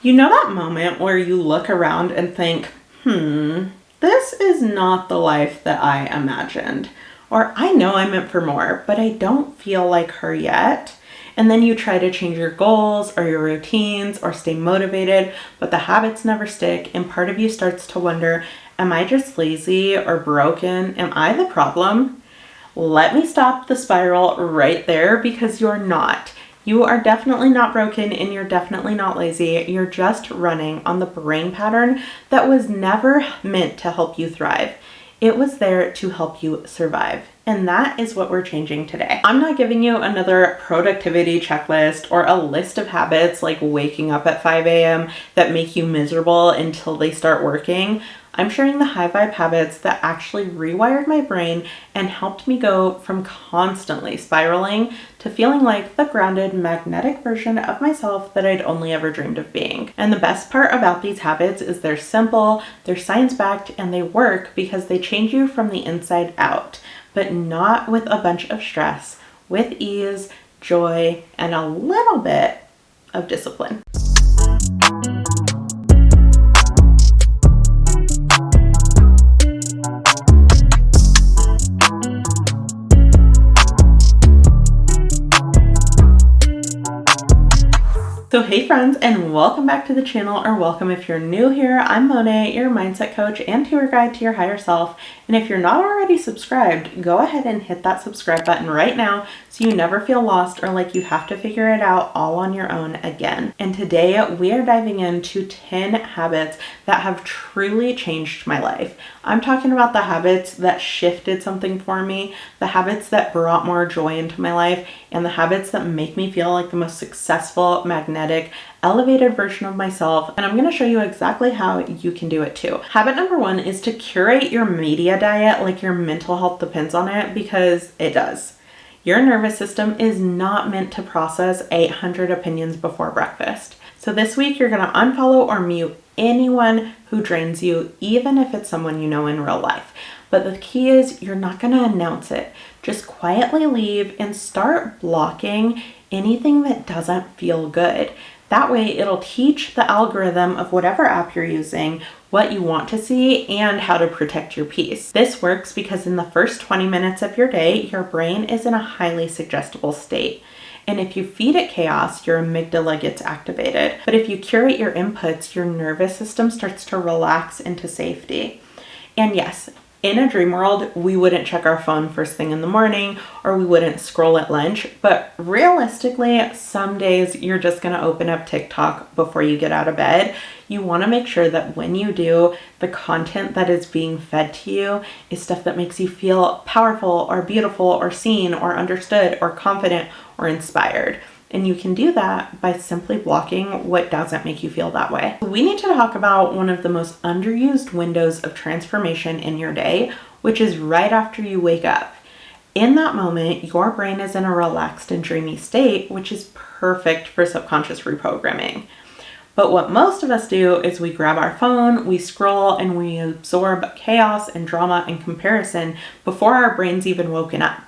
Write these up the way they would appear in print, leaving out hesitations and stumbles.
You know that moment where you look around and think, this is not the life that I imagined. Or I know I'm meant for more, but I don't feel like her yet. And then you try to change your goals or your routines or stay motivated, but the habits never stick. And part of you starts to wonder, am I just lazy or broken? Am I the problem? Let me stop the spiral right there, because you're not. You are definitely not broken and you're definitely not lazy. You're just running on the brain pattern that was never meant to help you thrive. It was there to help you survive. And that is what we're changing today. I'm not giving you another productivity checklist or a list of habits like waking up at 5 a.m. that make you miserable until they start working. I'm sharing the high vibe habits that actually rewired my brain and helped me go from constantly spiraling to feeling like the grounded, magnetic version of myself that I'd only ever dreamed of being. And the best part about these habits is they're simple, they're science-backed, and they work because they change you from the inside out, but not with a bunch of stress, with ease, joy, and a little bit of discipline. So hey friends, and welcome back to the channel, or welcome if you're new here. I'm Monet, your mindset coach and tour guide to your higher self. And if you're not already subscribed, go ahead and hit that subscribe button right now so you never feel lost or like you have to figure it out all on your own again. And today we are diving into 10 habits that have truly changed my life. I'm talking about the habits that shifted something for me, the habits that brought more joy into my life, and the habits that make me feel like the most successful, magnetic, elevated version of myself. And I'm going to show you exactly how you can do it too. Habit number 1 is to curate your media diet like your mental health depends on it, because it does. Your nervous system is not meant to process 800 opinions before breakfast. So this week you're going to unfollow or mute anyone who drains you, even if it's someone you know in real life. But the key is you're not going to announce it. Just quietly leave and start blocking anything that doesn't feel good. That way it'll teach the algorithm of whatever app you're using what you want to see and how to protect your peace. This works because in the first 20 minutes of your day, your brain is in a highly suggestible state. And if you feed it chaos, your amygdala gets activated. But if you curate your inputs, your nervous system starts to relax into safety. And yes, in a dream world, we wouldn't check our phone first thing in the morning, or we wouldn't scroll at lunch. But realistically, some days you're just going to open up TikTok before you get out of bed. You want to make sure that when you do, the content that is being fed to you is stuff that makes you feel powerful or beautiful or seen or understood or confident or inspired. And you can do that by simply blocking what doesn't make you feel that way. We need to talk about one of the most underused windows of transformation in your day, which is right after you wake up. In that moment, your brain is in a relaxed and dreamy state, which is perfect for subconscious reprogramming. But what most of us do is we grab our phone, we scroll, and we absorb chaos and drama and comparison before our brain's even woken up.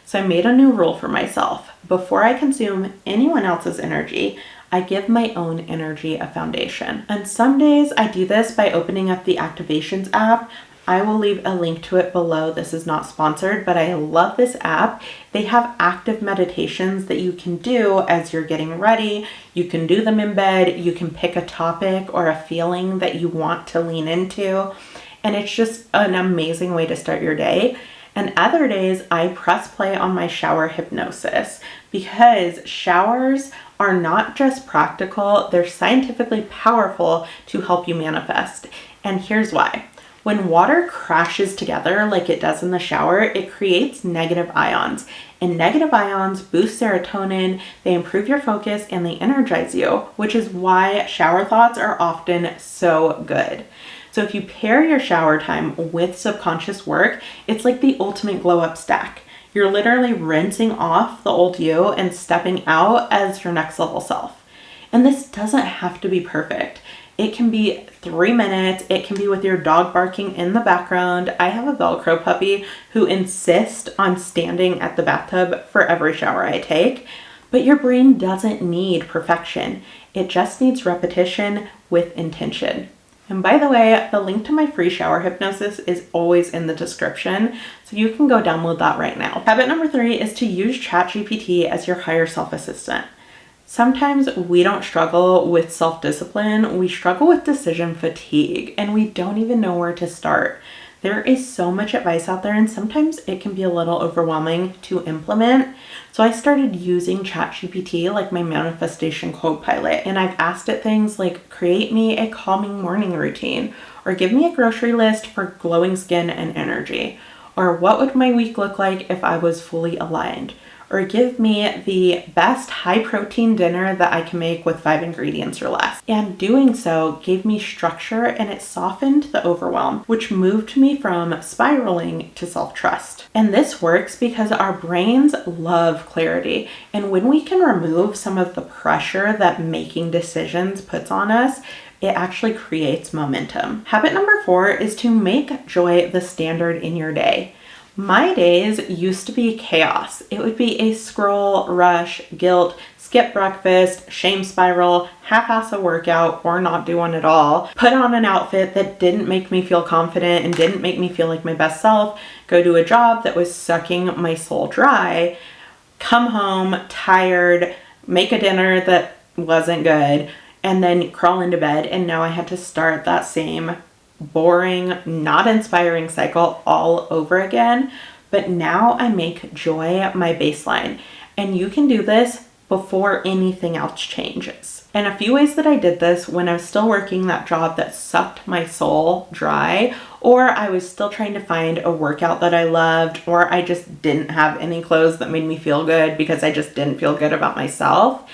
So I made a new rule for myself. Before I consume anyone else's energy, I give my own energy a foundation. And some days I do this by opening up the Activations app. I will leave a link to it below. This is not sponsored, but I love this app. They have active meditations that you can do as you're getting ready. You can do them in bed. You can pick a topic or a feeling that you want to lean into. And it's just an amazing way to start your day. And other days I press play on my shower hypnosis, because showers are not just practical, they're scientifically powerful to help you manifest. And here's why. When water crashes together like it does in the shower, it creates negative ions. And negative ions boost serotonin, they improve your focus, and they energize you, which is why shower thoughts are often so good. So if you pair your shower time with subconscious work, it's like the ultimate glow up stack. You're literally rinsing off the old you and stepping out as your next level self. And this doesn't have to be perfect. It can be 3 minutes. It can be with your dog barking in the background. I have a Velcro puppy who insists on standing at the bathtub for every shower I take. But your brain doesn't need perfection. It just needs repetition with intention. And by the way, the link to my free shower hypnosis is always in the description, so you can go download that right now. Habit number 3 is to use ChatGPT as your higher self assistant. Sometimes we don't struggle with self-discipline, we struggle with decision fatigue, and we don't even know where to start. There is so much advice out there, and sometimes it can be a little overwhelming to implement. So I started using ChatGPT like my manifestation co-pilot, and I've asked it things like, create me a calming morning routine, or give me a grocery list for glowing skin and energy, or what would my week look like if I was fully aligned, or give me the best high protein dinner that I can make with 5 ingredients or less. And doing so gave me structure, and it softened the overwhelm, which moved me from spiraling to self-trust. And this works because our brains love clarity. And when we can remove some of the pressure that making decisions puts on us, it actually creates momentum. Habit number 4 is to make joy the standard in your day. My days used to be chaos. It would be a scroll, rush, guilt, skip breakfast, shame spiral, half-ass a workout or not do one at all, put on an outfit that didn't make me feel confident and didn't make me feel like my best self, go do a job that was sucking my soul dry, come home tired, make a dinner that wasn't good, and then crawl into bed. And now I had to start that same boring, not inspiring cycle all over again. But now I make joy my baseline, and you can do this before anything else changes. And a few ways that I did this when I was still working that job that sucked my soul dry, or I was still trying to find a workout that I loved, or I just didn't have any clothes that made me feel good because I just didn't feel good about myself.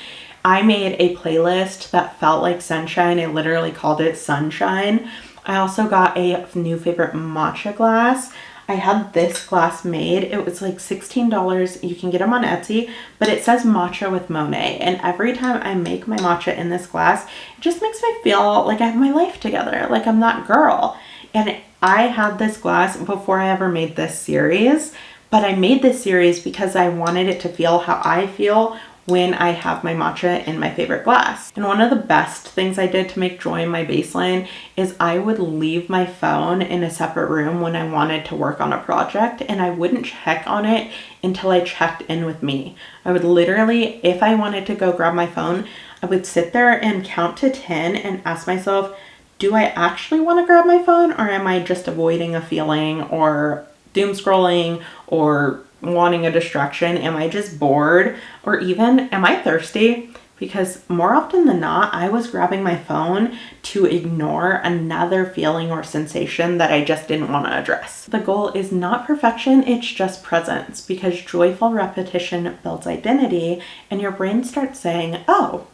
I made a playlist that felt like sunshine. I literally called it Sunshine. I also got a new favorite matcha glass. I had this glass made. It was like $16. You can get them on Etsy, but it says matcha with Monet. And every time I make my matcha in this glass, it just makes me feel like I have my life together, like I'm that girl. And I had this glass before I ever made this series, but I made this series because I wanted it to feel how I feel when I have my matcha in my favorite glass. And one of the best things I did to make joy my baseline is I would leave my phone in a separate room when I wanted to work on a project, and I wouldn't check on it until I checked in with me. I would literally, if I wanted to go grab my phone, I would sit there and count to 10 and ask myself, do I actually want to grab my phone, or am I just avoiding a feeling or doom scrolling or wanting a distraction? Am I just bored? Or even, am I thirsty? Because more often than not, I was grabbing my phone to ignore another feeling or sensation that I just didn't want to address. The goal is not perfection, it's just presence, because joyful repetition builds identity, and your brain starts saying, oh,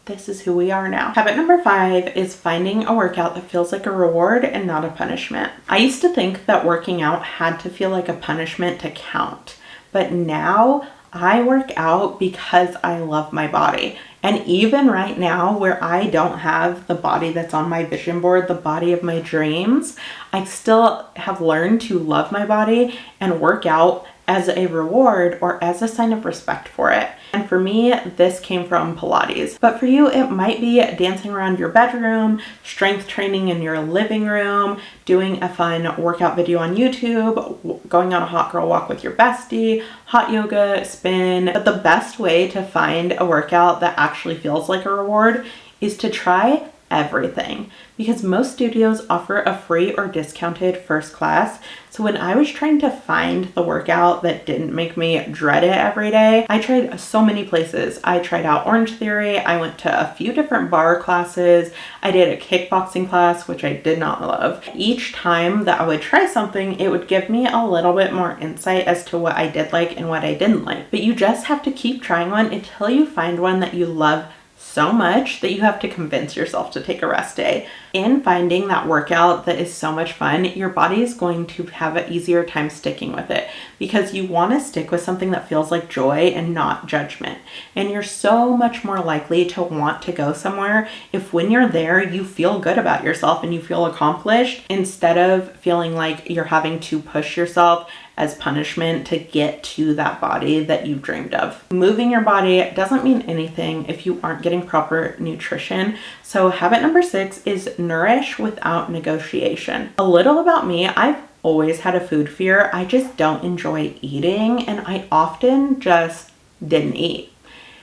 this is who we are now. Habit number 5 is finding a workout that feels like a reward and not a punishment. I used to think that working out had to feel like a punishment to count, but now I work out because I love my body. And even right now, where I don't have the body that's on my vision board, the body of my dreams, I still have learned to love my body and work out as a reward or as a sign of respect for it. And for me, this came from Pilates. But for you, it might be dancing around your bedroom, strength training in your living room, doing a fun workout video on YouTube, going on a hot girl walk with your bestie, hot yoga, spin. But the best way to find a workout that actually feels like a reward is to try everything, because most studios offer a free or discounted first class. So when I was trying to find the workout that didn't make me dread it every day, I tried so many places. I tried out Orange Theory, I went to a few different bar classes, I did a kickboxing class, which I did not love. Each time that I would try something, it would give me a little bit more insight as to what I did like and what I didn't like. But you just have to keep trying one until you find one that you love so much that you have to convince yourself to take a rest day. In finding that workout that is so much fun, your body is going to have an easier time sticking with it, because you want to stick with something that feels like joy and not judgment. And you're so much more likely to want to go somewhere if when you're there, you feel good about yourself and you feel accomplished, instead of feeling like you're having to push yourself as punishment to get to that body that you've dreamed of. Moving your body doesn't mean anything if you aren't getting proper nutrition. So habit number 6 is nourish without negotiation. A little about me, I've always had a food fear. I just don't enjoy eating, and I often just didn't eat.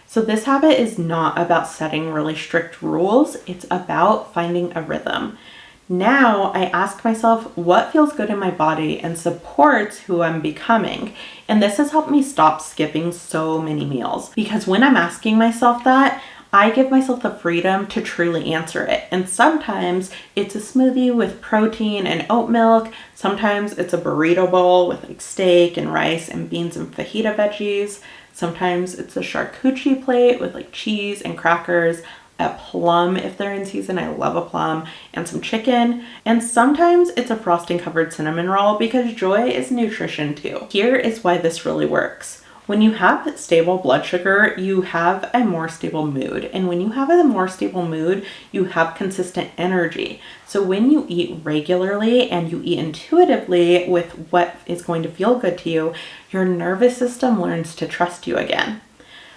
So this habit is not about setting really strict rules. It's about finding a rhythm. Now I ask myself what feels good in my body and supports who I'm becoming. And this has helped me stop skipping so many meals, because when I'm asking myself that, I give myself the freedom to truly answer it. And sometimes it's a smoothie with protein and oat milk. Sometimes it's a burrito bowl with like steak and rice and beans and fajita veggies. Sometimes it's a charcuterie plate with like cheese and crackers, a plum if they're in season, I love a plum, and some chicken. And sometimes it's a frosting covered cinnamon roll, because joy is nutrition too. Here is why this really works. When you have stable blood sugar, you have a more stable mood. And when you have a more stable mood, you have consistent energy. So when you eat regularly and you eat intuitively with what is going to feel good to you, your nervous system learns to trust you again.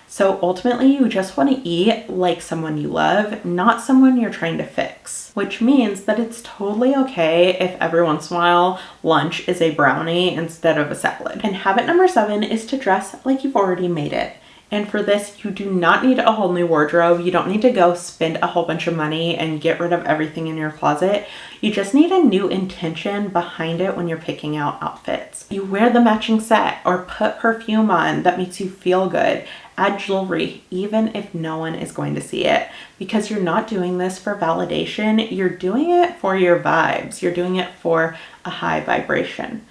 So ultimately, you just want to eat like someone you love, not someone you're trying to fix, which means that it's totally okay if every once in a while lunch is a brownie instead of a salad. And habit number 7 is to dress like you've already made it. And for this, you do not need a whole new wardrobe. You don't need to go spend a whole bunch of money and get rid of everything in your closet. You just need a new intention behind it when you're picking out outfits. You wear the matching set or put perfume on that makes you feel good. Add jewelry, even if no one is going to see it, because you're not doing this for validation. You're doing it for your vibes. You're doing it for a high vibration.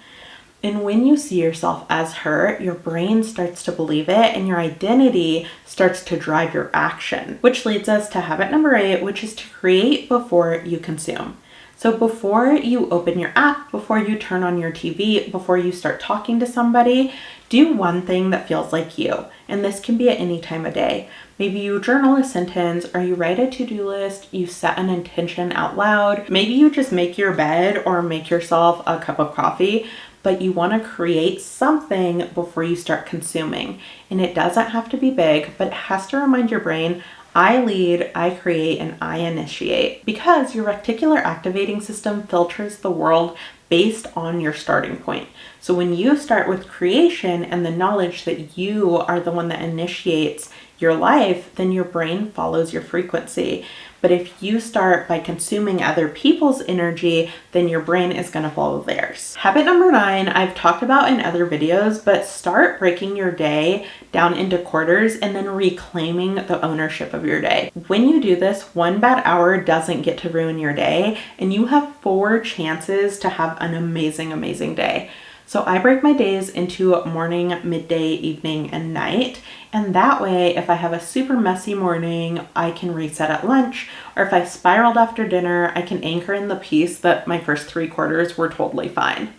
And when you see yourself as her, your brain starts to believe it and your identity starts to drive your action, which leads us to habit number 8, which is to create before you consume. So before you open your app, before you turn on your TV, before you start talking to somebody, do one thing that feels like you. And this can be at any time of day. Maybe you journal a sentence, or you write a to-do list, you set an intention out loud. Maybe you just make your bed or make yourself a cup of coffee, but you want to create something before you start consuming. And it doesn't have to be big, but it has to remind your brain, I lead, I create, and I initiate, because your reticular activating system filters the world based on your starting point. So when you start with creation and the knowledge that you are the one that initiates your life, then your brain follows your frequency. But if you start by consuming other people's energy, then your brain is going to follow theirs. Habit number 9, I've talked about in other videos, but start breaking your day down into quarters and then reclaiming the ownership of your day. When you do this, one bad hour doesn't get to ruin your day, and you have 4 chances to have an amazing, amazing day. So I break my days into morning, midday, evening, and night. And that way, if I have a super messy morning, I can reset at lunch. Or if I spiraled after dinner, I can anchor in the piece that my first 3 quarters were totally fine.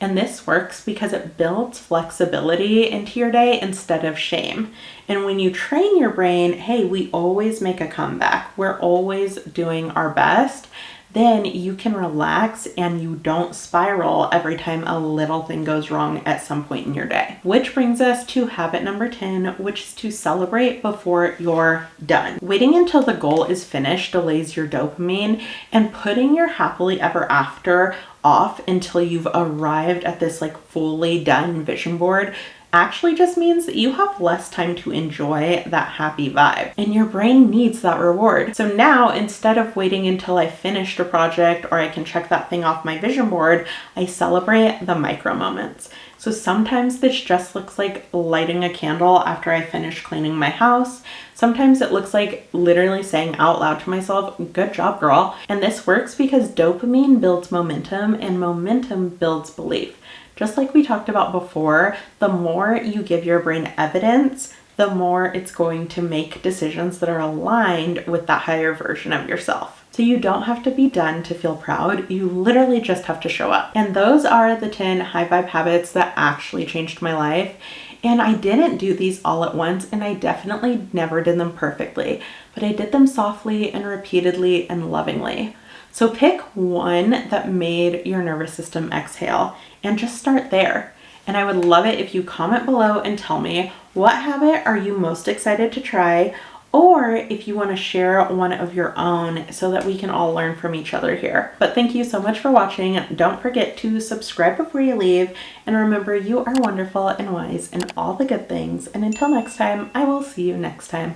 And this works because it builds flexibility into your day instead of shame. And when you train your brain, hey, we always make a comeback, we're always doing our best, then you can relax and you don't spiral every time a little thing goes wrong at some point in your day. Which brings us to habit number 10, which is to celebrate before you're done. Waiting until the goal is finished delays your dopamine, and putting your happily ever after off until you've arrived at this like fully done vision board actually just means that you have less time to enjoy that happy vibe, and your brain needs that reward. So now, instead of waiting until I finished a project or I can check that thing off my vision board, I celebrate the micro moments. So sometimes this just looks like lighting a candle after I finish cleaning my house. Sometimes it looks like literally saying out loud to myself, good job, girl. And this works because dopamine builds momentum, and momentum builds belief. Just like we talked about before, the more you give your brain evidence, the more it's going to make decisions that are aligned with that higher version of yourself. So you don't have to be done to feel proud. You literally just have to show up. And those are the 10 high vibe habits that actually changed my life. And I didn't do these all at once, and I definitely never did them perfectly, but I did them softly and repeatedly and lovingly. So pick one that made your nervous system exhale and just start there. And I would love it if you comment below and tell me, what habit are you most excited to try? Or if you want to share one of your own so that we can all learn from each other here. But thank you so much for watching. Don't forget to subscribe before you leave. And remember, you are wonderful and wise in all the good things. And until next time, I will see you next time.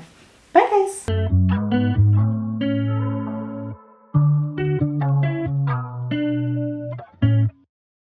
Bye guys.